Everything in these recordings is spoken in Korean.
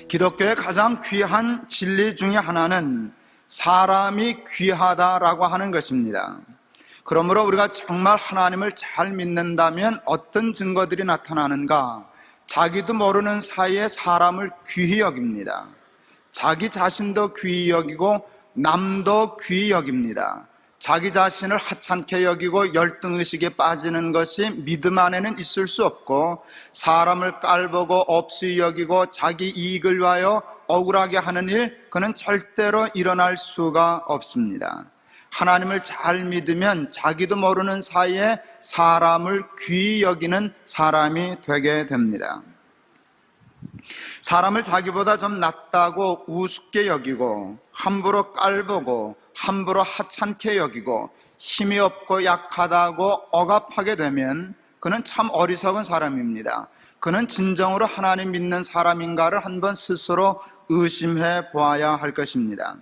기독교의 가장 귀한 진리 중에 하나는 사람이 귀하다라고 하는 것입니다. 그러므로 우리가 정말 하나님을 잘 믿는다면 어떤 증거들이 나타나는가? 자기도 모르는 사이에 사람을 귀히 여깁니다. 자기 자신도 귀히 여기고 남도 귀히 여깁니다. 자기 자신을 하찮게 여기고 열등의식에 빠지는 것이 믿음 안에는 있을 수 없고, 사람을 깔보고 업수히 여기고 자기 이익을 위하여 억울하게 하는 일, 그는 절대로 일어날 수가 없습니다. 하나님을 잘 믿으면 자기도 모르는 사이에 사람을 귀히 여기는 사람이 되게 됩니다. 사람을 자기보다 좀 낫다고 우습게 여기고, 함부로 깔보고 함부로 하찮게 여기고 힘이 없고 약하다고 억압하게 되면 그는 참 어리석은 사람입니다. 그는 진정으로 하나님 믿는 사람인가를 한번 스스로 의심해 보아야 할 것입니다.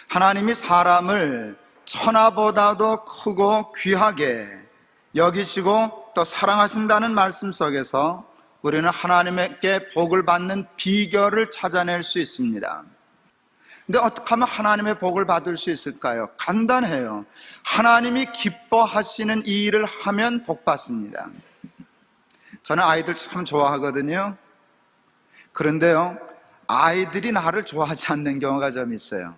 하나님이 사람을 천하보다도 크고 귀하게 여기시고 또 사랑하신다는 말씀 속에서 우리는 하나님께 복을 받는 비결을 찾아낼 수 있습니다. 근데 어떻게 하면 하나님의 복을 받을 수 있을까요? 간단해요. 하나님이 기뻐하시는 이 일을 하면 복 받습니다. 저는 아이들 참 좋아하거든요. 그런데요, 아이들이 나를 좋아하지 않는 경우가 좀 있어요.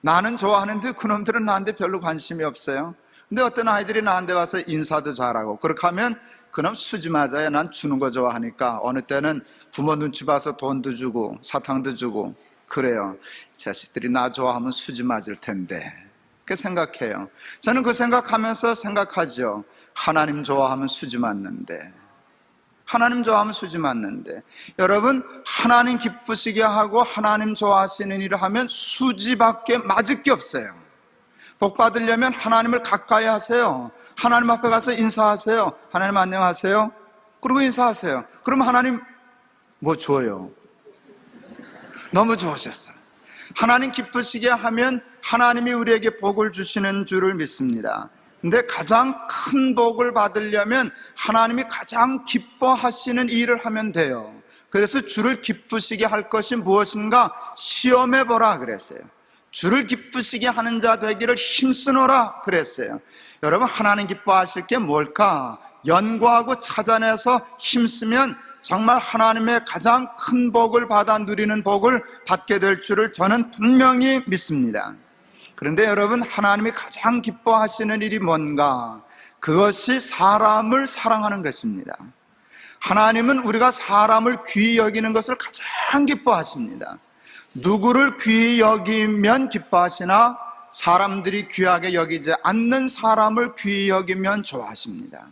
나는 좋아하는데 그놈들은 나한테 별로 관심이 없어요. 근데 어떤 아이들이 나한테 와서 인사도 잘하고, 그렇게 하면 그놈 수지 맞아요. 난 주는 거 좋아하니까. 어느 때는 부모 눈치 봐서 돈도 주고 사탕도 주고 그래요. 자식들이 나 좋아하면 수지 맞을 텐데, 그렇게 생각해요. 저는 그 생각하면서 생각하죠. 하나님 좋아하면 수지 맞는데, 하나님 좋아하면 수지 맞는데, 여러분, 하나님 기쁘시게 하고 하나님 좋아하시는 일을 하면 수지밖에 맞을 게 없어요. 복 받으려면 하나님을 가까이 하세요. 하나님 앞에 가서 인사하세요. 하나님 안녕하세요. 그리고 인사하세요. 그럼 하나님 뭐 줘요? 너무 좋으셨어요. 하나님 기쁘시게 하면 하나님이 우리에게 복을 주시는 줄을 믿습니다. 근데 가장 큰 복을 받으려면 하나님이 가장 기뻐하시는 일을 하면 돼요. 그래서 주를 기쁘시게 할 것이 무엇인가 시험해 보라 그랬어요. 주를 기쁘시게 하는 자 되기를 힘쓰노라 그랬어요. 여러분, 하나님 기뻐하실 게 뭘까? 연구하고 찾아내서 힘쓰면 정말 하나님의 가장 큰 복을 받아 누리는 복을 받게 될 줄을 저는 분명히 믿습니다. 그런데 여러분, 하나님이 가장 기뻐하시는 일이 뭔가? 그것이 사람을 사랑하는 것입니다. 하나님은 우리가 사람을 귀히 여기는 것을 가장 기뻐하십니다. 누구를 귀히 여기면 기뻐하시나 사람들이 귀하게 여기지 않는 사람을 귀히 여기면 좋아하십니다.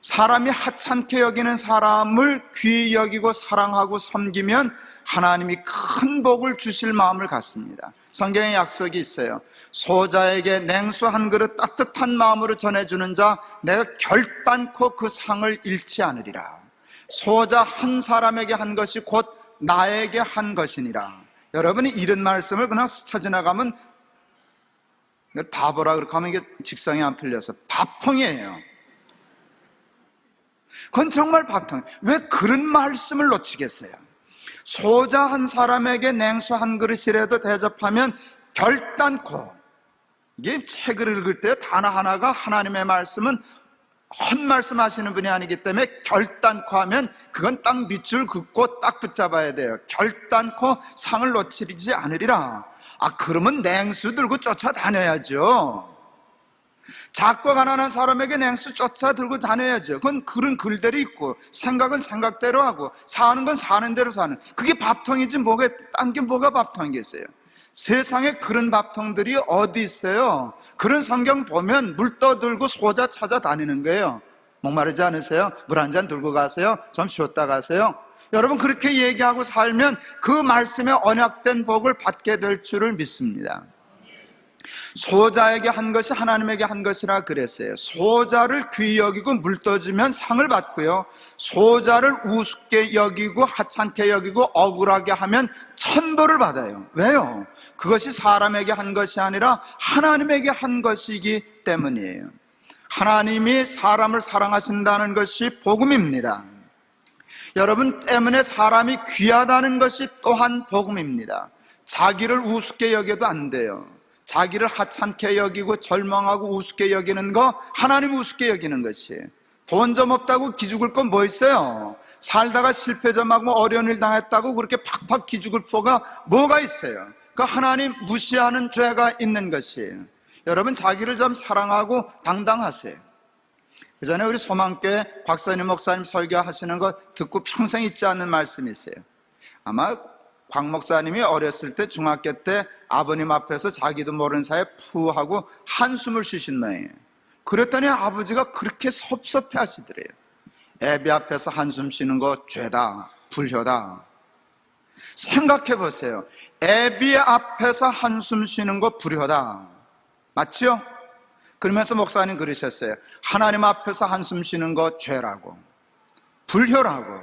사람이 하찮게 여기는 사람을 귀히 여기고 사랑하고 섬기면 하나님이 큰 복을 주실 마음을 갖습니다. 성경에 약속이 있어요. 소자에게 냉수 한 그릇 따뜻한 마음으로 전해주는 자 내가 결단코 그 상을 잃지 않으리라. 소자 한 사람에게 한 것이 곧 나에게 한 것이니라. 여러분이 이런 말씀을 그냥 스쳐 지나가면 바보라 그렇게 하면 이게 직성이 안 풀려서 밥통이에요. 그건 정말 밥통. 왜 그런 말씀을 놓치겠어요? 소자 한 사람에게 냉수 한 그릇이라도 대접하면 결단코, 이게 책을 읽을 때 단어 하나가 하나님의 말씀은 헛말씀 하시는 분이 아니기 때문에 결단코 하면 그건 딱 밑줄 긋고 딱 붙잡아야 돼요. 결단코 상을 놓치지 않으리라. 그러면 냉수 들고 쫓아다녀야죠. 작고 가난한 사람에게 냉수 쫓아 들고 다녀야죠. 그건 그런 글들이 있고, 생각은 생각대로 하고, 사는 건 사는 대로 사는, 그게 밥통이지 딴 게 뭐가 밥통이겠어요? 세상에 그런 밥통들이 어디 있어요? 그런 성경 보면 물 떠들고 소자 찾아다니는 거예요. 목마르지 않으세요? 물 한 잔 들고 가세요. 좀 쉬었다 가세요. 여러분, 그렇게 얘기하고 살면 그 말씀에 언약된 복을 받게 될 줄을 믿습니다. 소자에게 한 것이 하나님에게 한 것이라 그랬어요. 소자를 귀히 여기고 물 떠주면 상을 받고요, 소자를 우습게 여기고 하찮게 여기고 억울하게 하면 천벌을 받아요. 왜요? 그것이 사람에게 한 것이 아니라 하나님에게 한 것이기 때문이에요. 하나님이 사람을 사랑하신다는 것이 복음입니다. 여러분 때문에 사람이 귀하다는 것이 또한 복음입니다. 자기를 우습게 여겨도 안 돼요. 자기를 하찮게 여기고 절망하고 우습게 여기는 거, 하나님 우습게 여기는 것이에요. 돈 좀 없다고 기죽을 건 뭐 있어요? 살다가 실패 좀 하고 어려운 일 당했다고 그렇게 팍팍 기죽을 포가 뭐가 있어요? 그 하나님 무시하는 죄가 있는 것이에요. 여러분 자기를 좀 사랑하고 당당하세요. 그 전에 우리 소망교회 곽선임 목사님 설교하시는 거 듣고 평생 잊지 않는 말씀이 있어요. 아마 곽 목사님이 어렸을 때 중학교 때 아버님 앞에서 자기도 모르는 사이에 푸 하고 한숨을 쉬신 모양이에요. 그랬더니 아버지가 그렇게 섭섭해 하시더래요. 애비 앞에서 한숨 쉬는 거 죄다, 불효다. 생각해 보세요. 애비 앞에서 한숨 쉬는 거 불효다. 맞죠? 그러면서 목사님 그러셨어요. 하나님 앞에서 한숨 쉬는 거 죄라고, 불효라고.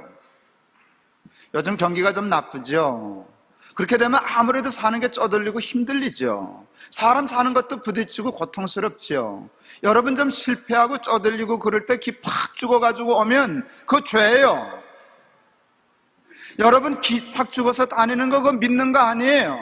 요즘 경기가 좀 나쁘죠? 그렇게 되면 아무래도 사는 게 쪼들리고 힘들리죠. 사람 사는 것도 부딪히고 고통스럽죠. 여러분 좀 실패하고 쪼들리고 그럴 때 기 팍 죽어가지고 오면 그거 죄예요. 여러분 기 팍 죽어서 다니는 거 그거 믿는 거 아니에요.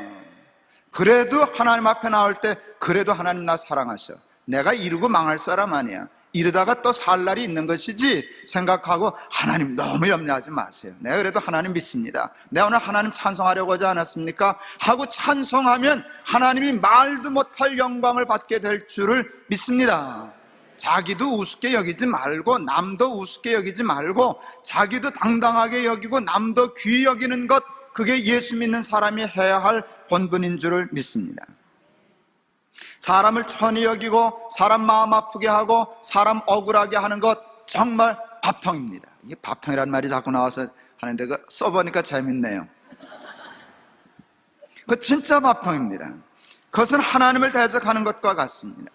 그래도 하나님 앞에 나올 때 그래도 하나님 나 사랑하셔. 내가 이루고 망할 사람 아니야. 이러다가 또 살 날이 있는 것이지 생각하고 하나님 너무 염려하지 마세요. 내가 그래도 하나님 믿습니다. 내가 오늘 하나님 찬송하려고 하지 않았습니까? 하고 찬송하면 하나님이 말도 못할 영광을 받게 될 줄을 믿습니다. 자기도 우습게 여기지 말고 남도 우습게 여기지 말고 자기도 당당하게 여기고 남도 귀히 여기는 것, 그게 예수 믿는 사람이 해야 할 본분인 줄을 믿습니다. 사람을 천히 여기고 사람 마음 아프게 하고 사람 억울하게 하는 것 정말 밥통입니다. 이게 밥통이라는 말이 자꾸 나와서 하는데 그 써보니까 재밌네요. 그 진짜 밥통입니다. 그것은 하나님을 대적하는 것과 같습니다.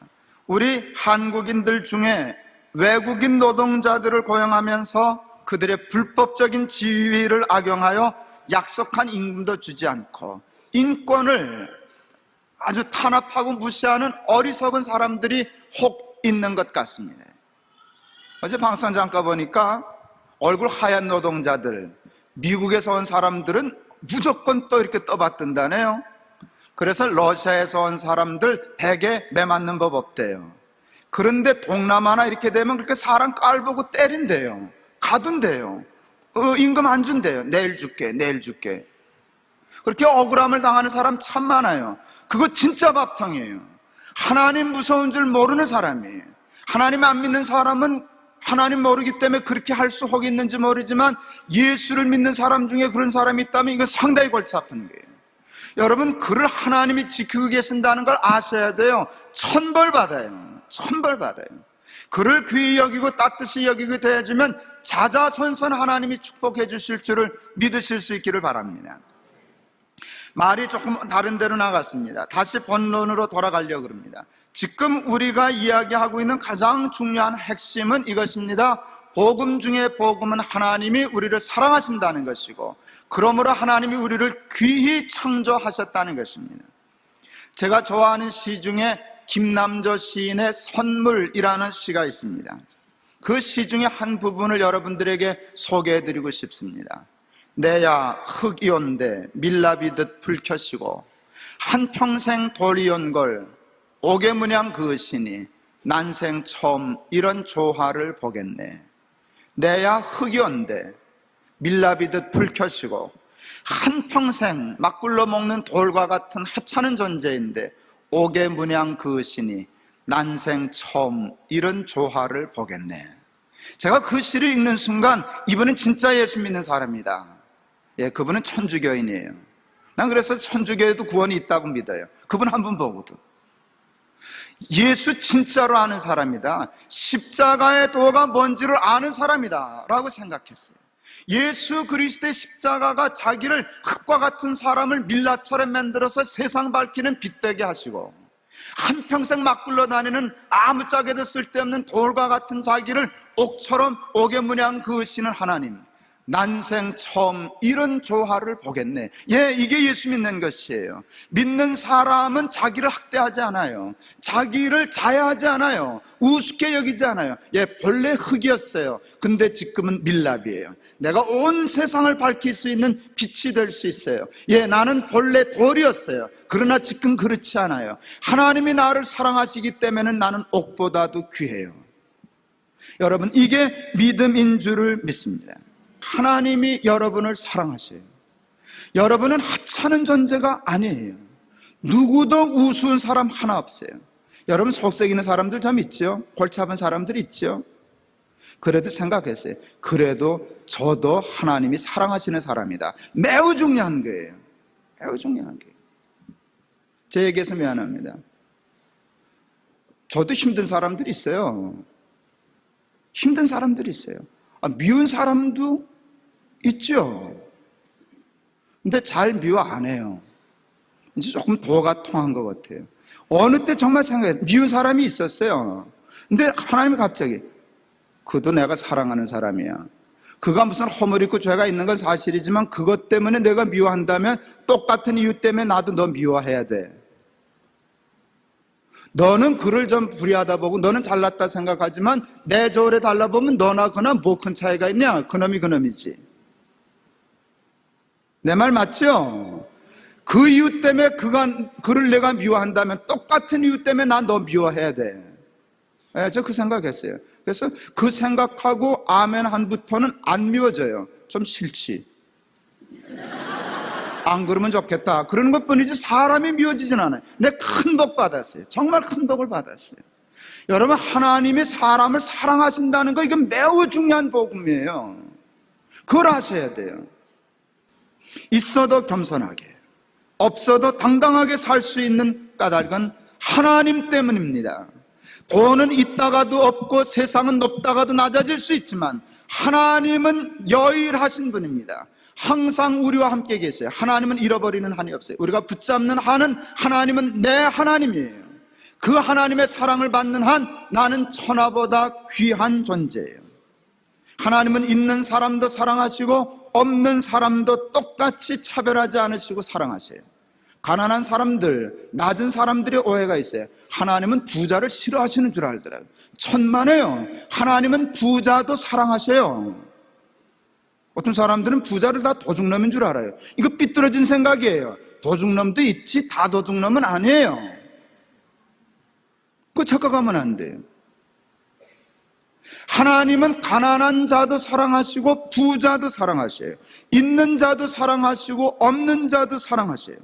우리 한국인들 중에 외국인 노동자들을 고용하면서 그들의 불법적인 지위를 악용하여 약속한 임금도 주지 않고 인권을 아주 탄압하고 무시하는 어리석은 사람들이 혹 있는 것 같습니다. 어제 방송 잠깐 보니까 얼굴 하얀 노동자들, 미국에서 온 사람들은 무조건 또 이렇게 떠받든다네요. 그래서 러시아에서 온 사람들 대개 매 맞는 법 없대요. 그런데 동남아나 이렇게 되면 그렇게 사람 깔보고 때린대요. 가둔대요. 임금 안 준대요. 내일 줄게, 내일 줄게. 그렇게 억울함을 당하는 사람 참 많아요. 그거 진짜 밥통이에요. 하나님 무서운 줄 모르는 사람이에요. 하나님 안 믿는 사람은 하나님 모르기 때문에 그렇게 할 수 혹 있는지 모르지만 예수를 믿는 사람 중에 그런 사람이 있다면 이거 상당히 골치 아픈 거예요. 여러분 그를 하나님이 지키고 계신다는 걸 아셔야 돼요. 천벌 받아요. 천벌 받아요. 그를 귀히 여기고 따뜻이 여기고 대해주면 자자손손 하나님이 축복해 주실 줄을 믿으실 수 있기를 바랍니다. 말이 조금 다른 데로 나갔습니다. 다시 본론으로 돌아가려고 합니다. 지금 우리가 이야기하고 있는 가장 중요한 핵심은 이것입니다. 복음 중에 복음은 하나님이 우리를 사랑하신다는 것이고 그러므로 하나님이 우리를 귀히 창조하셨다는 것입니다. 제가 좋아하는 시 중에 김남조 시인의 선물이라는 시가 있습니다. 그 시 중에 한 부분을 여러분들에게 소개해드리고 싶습니다. 내야 흙이온데 밀랍이듯 불켜시고 한평생 돌이온걸 오개문양 그으시니 난생 처음 이런 조화를 보겠네. 내야 흙이온데 밀랍이듯 불켜시고 한평생 막 굴러먹는 돌과 같은 하찮은 존재인데 오개문양 그으시니 난생 처음 이런 조화를 보겠네. 제가 그 시를 읽는 순간 이분은 진짜 예수 믿는 사람이다. 예, 그분은 천주교인이에요. 난 그래서 천주교에도 구원이 있다고 믿어요. 그분 한 분 보고도. 예수 진짜로 아는 사람이다. 십자가의 도가 뭔지를 아는 사람이다 라고 생각했어요. 예수 그리스도의 십자가가 자기를 흙과 같은 사람을 밀랍처럼 만들어서 세상 밝히는 빛되게 하시고 한평생 막 굴러다니는 아무짝에도 쓸데없는 돌과 같은 자기를 옥처럼 옥의 문양 그으시는 하나님, 난생 처음 이런 조화를 보겠네. 예, 이게 예수 믿는 것이에요. 믿는 사람은 자기를 학대하지 않아요. 자기를 자해하지 않아요. 우습게 여기지 않아요. 예, 본래 흙이었어요. 근데 지금은 밀랍이에요. 내가 온 세상을 밝힐 수 있는 빛이 될 수 있어요. 예, 나는 본래 돌이었어요. 그러나 지금 그렇지 않아요. 하나님이 나를 사랑하시기 때문에 나는 옥보다도 귀해요. 여러분, 이게 믿음인 줄을 믿습니다. 하나님이 여러분을 사랑하세요. 여러분은 하찮은 존재가 아니에요. 누구도 우스운 사람 하나 없어요. 여러분, 속썩이는 사람들 좀 있죠? 골치 아픈 사람들 있죠? 그래도 생각했어요. 그래도 저도 하나님이 사랑하시는 사람이다. 매우 중요한 거예요. 매우 중요한 거예요. 제 얘기해서 미안합니다. 저도 힘든 사람들이 있어요. 힘든 사람들이 있어요. 미운 사람도 있죠. 근데 잘 미워 안 해요. 이제 조금 도가 통한 것 같아요. 어느 때 정말 생각해요. 미운 사람이 있었어요. 근데 하나님이 갑자기 그도 내가 사랑하는 사람이야. 그가 무슨 허물 있고 죄가 있는 건 사실이지만 그것 때문에 내가 미워한다면 똑같은 이유 때문에 나도 너 미워해야 돼. 너는 그를 좀 불의하다 보고 너는 잘났다 생각하지만 내 저울에 달라보면 너나 그나 뭐 큰 차이가 있냐? 그놈이 그놈이지. 내 말 맞죠? 그 이유 때문에 그를 내가 미워한다면 똑같은 이유 때문에 난 너 미워해야 돼. 네, 저 그 생각했어요. 그래서 그 생각하고 아멘 한부터는 안 미워져요. 좀 싫지. 안 그러면 좋겠다. 그러는 것 뿐이지 사람이 미워지진 않아요. 내 큰 복 받았어요. 정말 큰 복을 받았어요. 여러분, 하나님이 사람을 사랑하신다는 거 이건 매우 중요한 복음이에요. 그걸 아셔야 돼요. 있어도 겸손하게, 없어도 당당하게 살 수 있는 까닭은 하나님 때문입니다. 돈은 있다가도 없고 세상은 높다가도 낮아질 수 있지만 하나님은 여일하신 분입니다. 항상 우리와 함께 계세요. 하나님은 잃어버리는 한이 없어요. 우리가 붙잡는 한은 하나님은 내 하나님이에요. 그 하나님의 사랑을 받는 한 나는 천하보다 귀한 존재예요. 하나님은 있는 사람도 사랑하시고 없는 사람도 똑같이 차별하지 않으시고 사랑하세요. 가난한 사람들, 낮은 사람들의 오해가 있어요. 하나님은 부자를 싫어하시는 줄 알더라고요. 천만에요. 하나님은 부자도 사랑하셔요. 어떤 사람들은 부자를 다 도둑놈인 줄 알아요. 이거 삐뚤어진 생각이에요. 도둑놈도 있지 다 도둑놈은 아니에요. 그거 착각하면 안 돼요. 하나님은 가난한 자도 사랑하시고 부자도 사랑하셔요. 있는 자도 사랑하시고 없는 자도 사랑하셔요.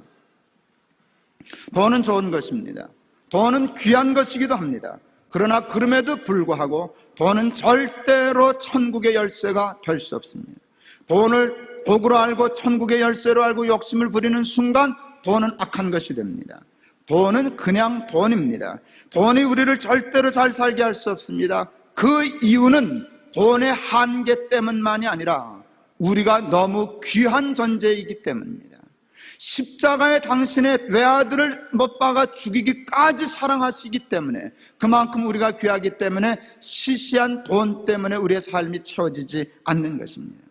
돈은 좋은 것입니다. 돈은 귀한 것이기도 합니다. 그러나 그럼에도 불구하고 돈은 절대로 천국의 열쇠가 될 수 없습니다. 돈을 복으로 알고 천국의 열쇠로 알고 욕심을 부리는 순간 돈은 악한 것이 됩니다. 돈은 그냥 돈입니다. 돈이 우리를 절대로 잘 살게 할 수 없습니다. 그 이유는 돈의 한계 때문만이 아니라 우리가 너무 귀한 존재이기 때문입니다. 십자가에 당신의 외아들을 못 박아 죽이기까지 사랑하시기 때문에, 그만큼 우리가 귀하기 때문에 시시한 돈 때문에 우리의 삶이 채워지지 않는 것입니다.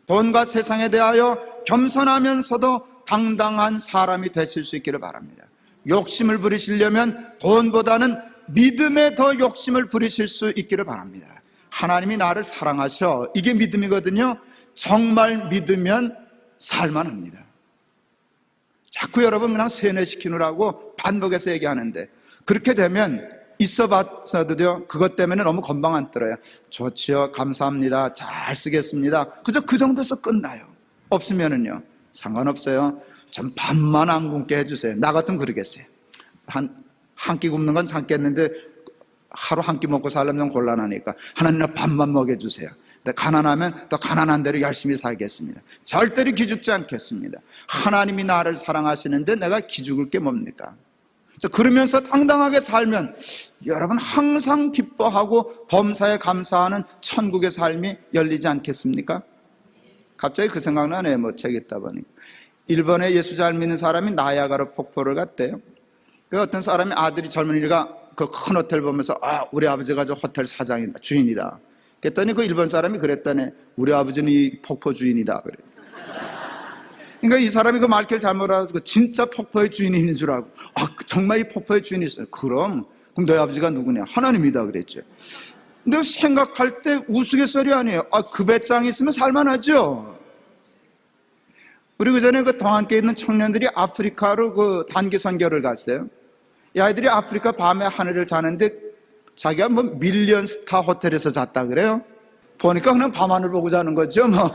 돈과 세상에 대하여 겸손하면서도 당당한 사람이 되실 수 있기를 바랍니다. 욕심을 부리시려면 돈보다는 믿음에 더 욕심을 부리실 수 있기를 바랍니다. 하나님이 나를 사랑하셔, 이게 믿음이거든요. 정말 믿으면 살만합니다. 자꾸 여러분 그냥 세뇌시키느라고 반복해서 얘기하는데, 그렇게 되면 있어봤어도요 그것 때문에 너무 건방 안 떨어요. 좋지요, 감사합니다, 잘 쓰겠습니다, 그저 그 정도에서 끝나요. 없으면은요 상관없어요, 좀 밥만 안 굶게 해주세요. 나 같으면 그러겠어요. 한 끼 굶는 건 참겠는데 하루 한 끼 먹고 살려면 좀 곤란하니까 하나님 나 밥만 먹여주세요. 가난하면 더 가난한 대로 열심히 살겠습니다. 절대로 기죽지 않겠습니다. 하나님이 나를 사랑하시는데 내가 기죽을 게 뭡니까? 그러면서 당당하게 살면 여러분 항상 기뻐하고 범사에 감사하는 천국의 삶이 열리지 않겠습니까? 갑자기 그 생각나네요. 뭐 책 읽다 보니까 일본에 예수 잘 믿는 사람이 나야가라 폭포를 갔대요. 그 어떤 사람이, 아들이, 젊은이가 그 큰 호텔 보면서 우리 아버지가 저 호텔 사장이다, 주인이다, 그랬더니 그 일본 사람이 그랬다네. 우리 아버지는 이 폭포 주인이다 그래. 그러니까 이 사람이 그 말귀를 잘못 알아듣고 진짜 폭포의 주인이 있는 줄 알고, 아 정말 이 폭포의 주인이 있어요. 그럼 너희 아버지가 누구냐? 하나님이다 그랬죠. 근데 생각할 때 우스갯소리 아니에요. 아 그 배짱이 있으면 살만하죠. 우리 그 전에 그 동안교에 있는 청년들이 아프리카로 그 단기 선교를 갔어요. 이 아이들이 아프리카 밤에 하늘을 자는데 자기가 뭐 밀리언 스타 호텔에서 잤다 그래요. 보니까 그냥 밤하늘 보고 자는 거죠 뭐.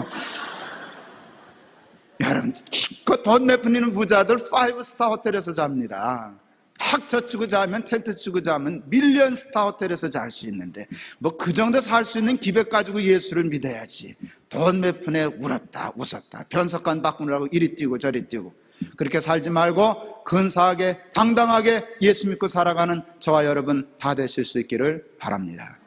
여러분 기껏 돈 내뿜는 부자들 5스타 호텔에서 잡니다. 탁 젖히고 자면, 텐트 치고 자면 밀리언 스타 호텔에서 잘 수 있는데 뭐 그 정도 살 수 있는 기백 가지고 예수를 믿어야지. 돈 몇 푼에 울었다 웃었다 변석관 바꾸느라고 이리 뛰고 저리 뛰고 그렇게 살지 말고 근사하게 당당하게 예수 믿고 살아가는 저와 여러분 다 되실 수 있기를 바랍니다.